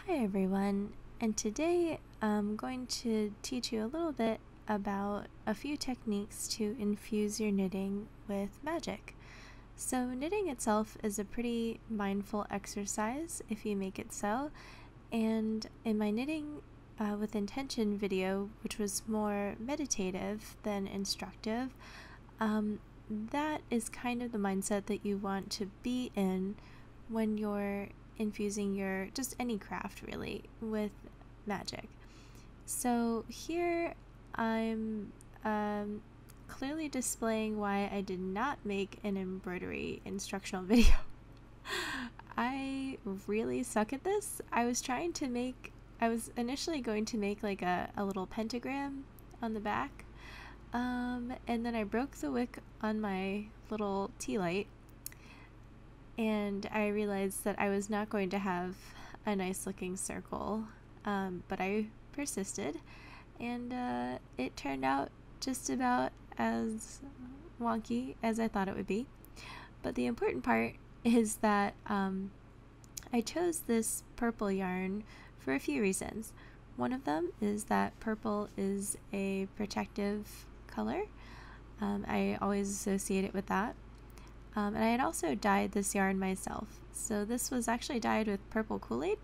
Hi everyone, and today I'm going to teach you a little bit about a few techniques to infuse your knitting with magic. So knitting itself is a pretty mindful exercise if you make it so, and in my knitting with intention video, which was more meditative than instructive, that is kind of the mindset that you want to be in when you're infusing your just any craft really with magic. So here I'm clearly displaying why I did not make an embroidery instructional video. I really suck at this. I was initially going to make like a little pentagram on the back, and then I broke the wick on my little tea light, and I realized that I was not going to have a nice looking circle, but I persisted, and it turned out just about as wonky as I thought it would be. But the important part is that I chose this purple yarn for a few reasons. One of them is that purple is a protective color. I always associate it with that. And I had also dyed this yarn myself. So this was actually dyed with purple Kool-Aid,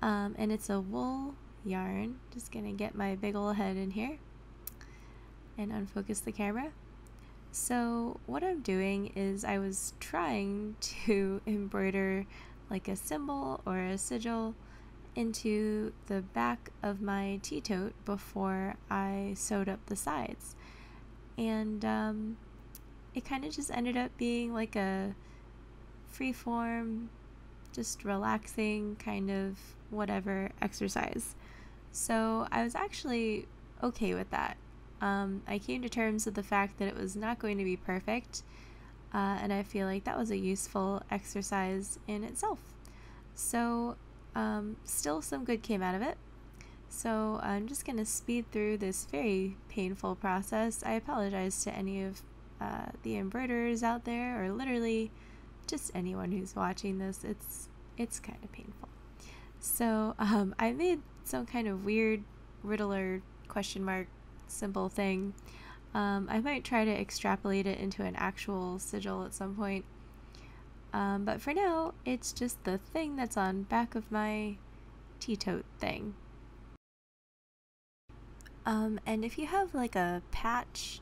and it's a wool yarn. Just gonna get my big ol' head in here and unfocus the camera. So what I'm doing is I was trying to embroider like a symbol or a sigil into the back of my tea tote before I sewed up the sides, and it kind of just ended up being like a free-form, just relaxing kind of whatever exercise. So I was actually okay with that. I came to terms with the fact that it was not going to be perfect, and I feel like that was a useful exercise in itself. So still some good came out of it. So I'm just going to speed through this very painful process. I apologize to any of the embroiderers out there, or literally just anyone who's watching this. It's kind of painful. So I made some kind of weird riddler question mark symbol thing. I might try to extrapolate it into an actual sigil at some point, but for now it's just the thing that's on back of my tea tote thing. And if you have like a patch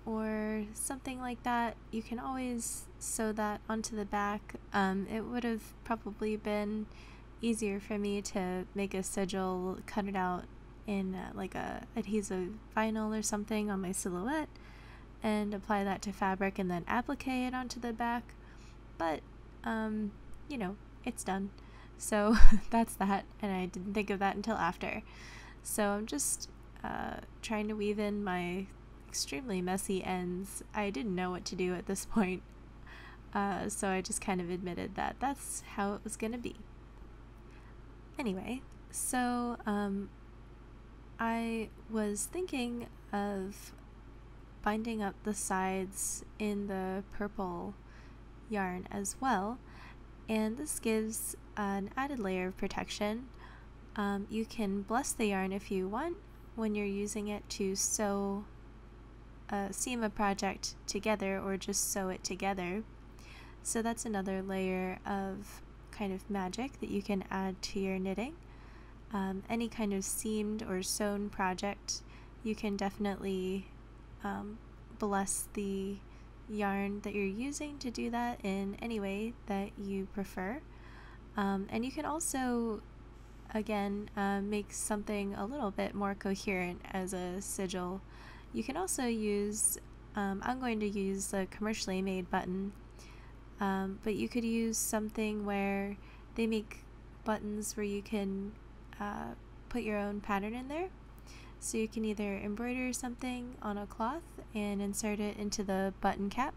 or something like that, you can always sew that onto the back. It would have probably been easier for me to make a sigil, cut it out in like a adhesive vinyl or something on my silhouette, and apply that to fabric and then applique it onto the back. But you know, it's done. So that's that, and I didn't think of that until after. So I'm just trying to weave in my extremely messy ends. I didn't know what to do at this point, so I just kind of admitted that that's how it was gonna be. Anyway, so I was thinking of binding up the sides in the purple yarn as well, and this gives an added layer of protection. You can bless the yarn if you want when you're using it to sew seam a project together, or just sew it together. So that's another layer of kind of magic that you can add to your knitting. Any kind of seamed or sewn project, you can definitely bless the yarn that you're using to do that in any way that you prefer. And you can also, again, make something a little bit more coherent as a sigil. You can also use, I'm going to use a commercially made button, but you could use something where they make buttons where you can put your own pattern in there. So you can either embroider something on a cloth and insert it into the button cap,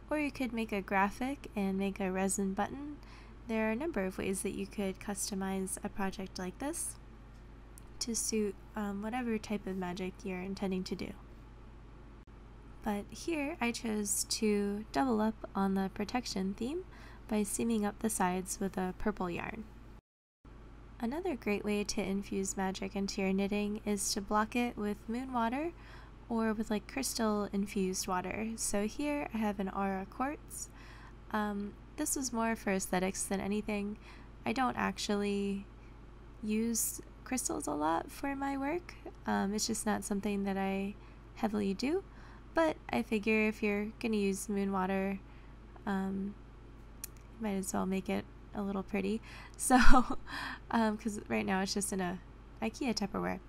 or you could make a graphic and make a resin button. There are a number of ways that you could customize a project like this to suit whatever type of magic you're intending to do. But here I chose to double up on the protection theme by seaming up the sides with a purple yarn. Another great way to infuse magic into your knitting is to block it with moon water or with like crystal infused water. So here I have an aura quartz. This was more for aesthetics than anything. I don't actually use crystals a lot for my work. It's just not something that I heavily do, but I figure if you're gonna use moon water, might as well make it a little pretty. So, because right now it's just in a IKEA Tupperware.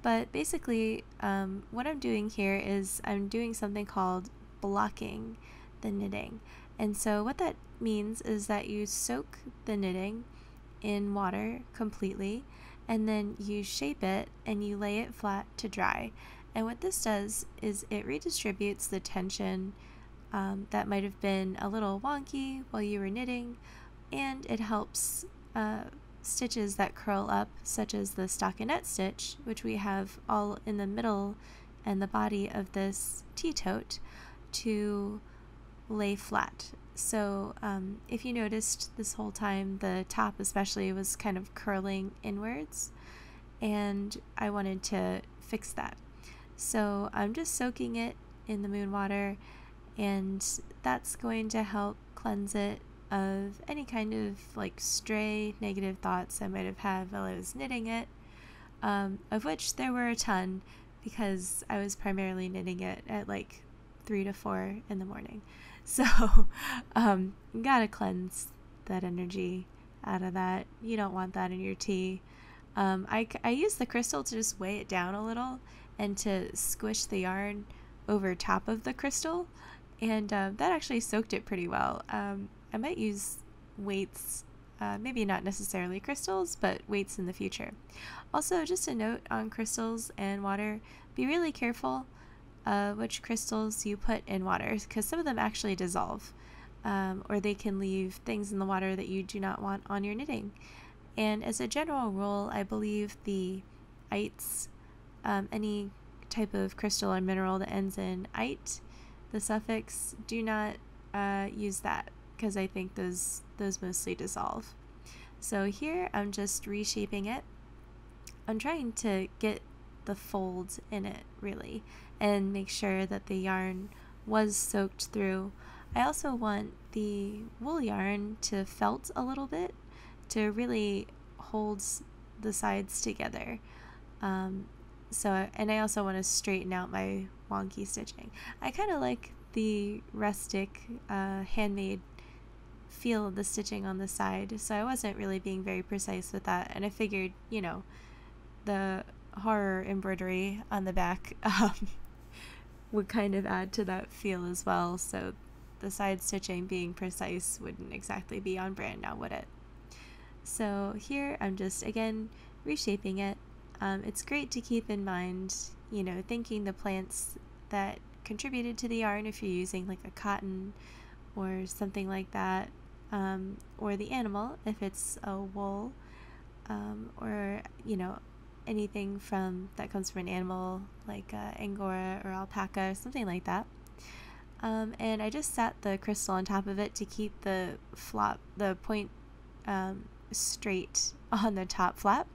But basically, what I'm doing here is I'm doing something called blocking the knitting. And so what that means is that you soak the knitting in water completely, and then you shape it and you lay it flat to dry. And what this does is it redistributes the tension that might have been a little wonky while you were knitting, and it helps stitches that curl up, such as the stockinette stitch, which we have all in the middle and the body of this tea tote, to lay flat. So if you noticed this whole time, the top especially was kind of curling inwards, and I wanted to fix that. So I'm just soaking it in the moon water, and that's going to help cleanse it of any kind of like stray negative thoughts I might have had while I was knitting it, of which there were a ton, because I was primarily knitting it at like 3 to 4 in the morning. So you gotta cleanse that energy out of that. You don't want that in your tea. I use the crystal to just weigh it down a little and to squish the yarn over top of the crystal, and that actually soaked it pretty well. I might use weights, maybe not necessarily crystals, but weights in the future. Also, just a note on crystals and water, be really careful which crystals you put in water, because some of them actually dissolve, or they can leave things in the water that you do not want on your knitting. And as a general rule, I believe the ites, any type of crystal or mineral that ends in ite, the suffix, do not use that, because I think those mostly dissolve. So here I'm just reshaping it. I'm trying to get the fold in it really and make sure that the yarn was soaked through. I also want the wool yarn to felt a little bit to really hold the sides together. And I also want to straighten out my wonky stitching. I kind of like the rustic handmade feel of the stitching on the side, so I wasn't really being very precise with that, and I figured, you know, the horror embroidery on the back would kind of add to that feel as well, so the side stitching being precise wouldn't exactly be on brand now, would it? So here I'm just again reshaping it. It's great to keep in mind, you know, thanking the plants that contributed to the yarn if you're using like a cotton or something like that, or the animal if it's a wool, or, you know, anything from that comes from an animal like Angora or alpaca or something like that. And I just sat the crystal on top of it to keep the point straight on the top flap.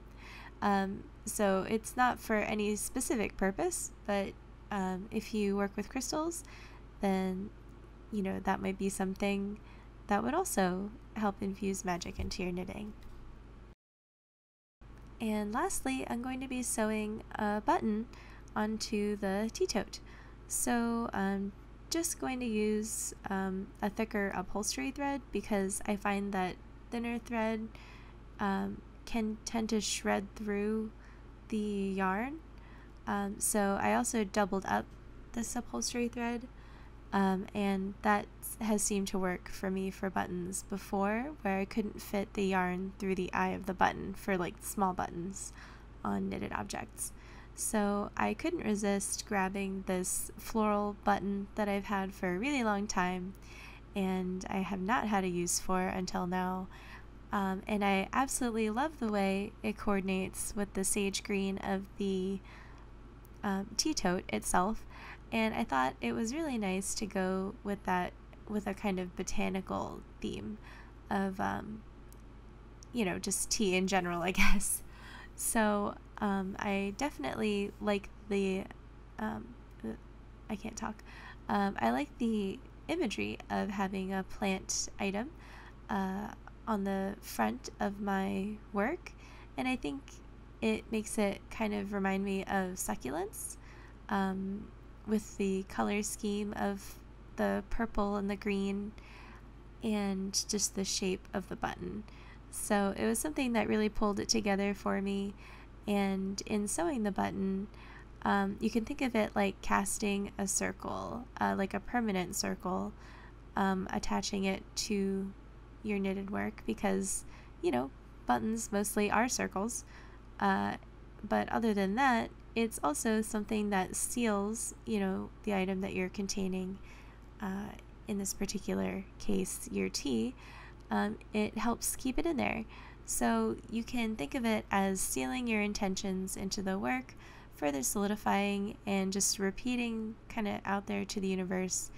So it's not for any specific purpose, but if you work with crystals, then, you know, that might be something that would also help infuse magic into your knitting. And lastly, I'm going to be sewing a button onto the tea tote. So I'm just going to use a thicker upholstery thread, because I find that thinner thread can tend to shred through the yarn. So I also doubled up this upholstery thread, and that has seemed to work for me for buttons before, where I couldn't fit the yarn through the eye of the button for like small buttons on knitted objects. So I couldn't resist grabbing this floral button that I've had for a really long time, and I have not had a use for until now. And I absolutely love the way it coordinates with the sage green of the tea tote itself, and I thought it was really nice to go with that, with a kind of botanical theme of you know, just tea in general, I guess. So I definitely like the, I can't talk. I like the imagery of having a plant item on the front of my work, and I think it makes it kind of remind me of succulents, with the color scheme of the purple and the green and just the shape of the button. So it was something that really pulled it together for me. And in sewing the button, you can think of it like casting a circle, like a permanent circle, attaching it to your knitted work, because, you know, buttons mostly are circles. But other than that, it's also something that seals, you know, the item that you're containing. In this particular case, your tea. It helps keep it in there. So you can think of it as sealing your intentions into the work, further solidifying and just repeating kind of out there to the universe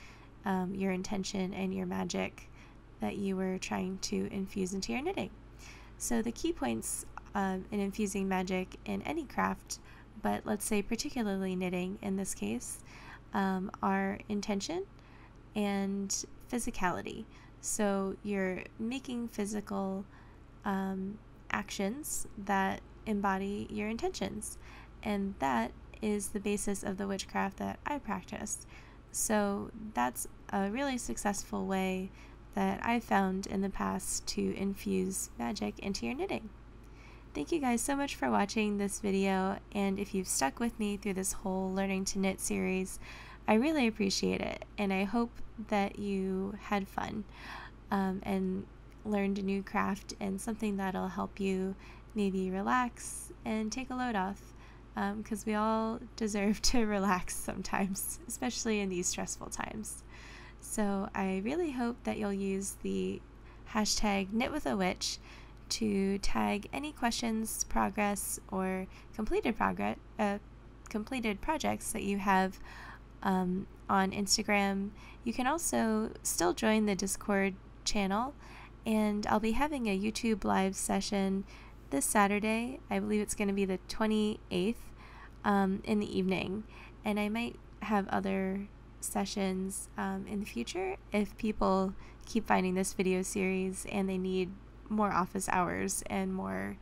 your intention and your magic that you were trying to infuse into your knitting. So the key points in infusing magic in any craft, but let's say particularly knitting in this case, are intention and physicality. So you're making physical actions that embody your intentions, and that is the basis of the witchcraft that I practice. So that's a really successful way that I've found in the past to infuse magic into your knitting. Thank you guys so much for watching this video, and if you've stuck with me through this whole Learning to Knit series, I really appreciate it, and I hope that you had fun and learned a new craft and something that'll help you maybe relax and take a load off, because we all deserve to relax sometimes, especially in these stressful times. So I really hope that you'll use the hashtag #KnitWithAWitch to tag any questions, progress, or completed projects that you have on Instagram. You can also still join the Discord channel, and I'll be having a YouTube live session this Saturday. I believe it's going to be the 28th in the evening, and I might have other sessions in the future if people keep finding this video series and they need more office hours and more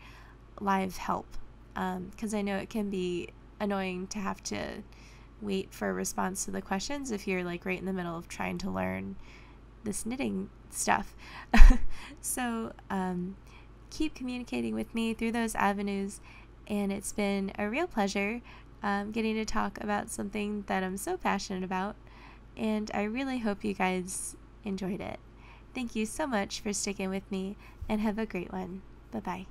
live help, because I know it can be annoying to have to wait for a response to the questions if you're like right in the middle of trying to learn this knitting stuff. So keep communicating with me through those avenues, and it's been a real pleasure getting to talk about something that I'm so passionate about, and I really hope you guys enjoyed it. Thank you so much for sticking with me, and have a great one. Bye-bye.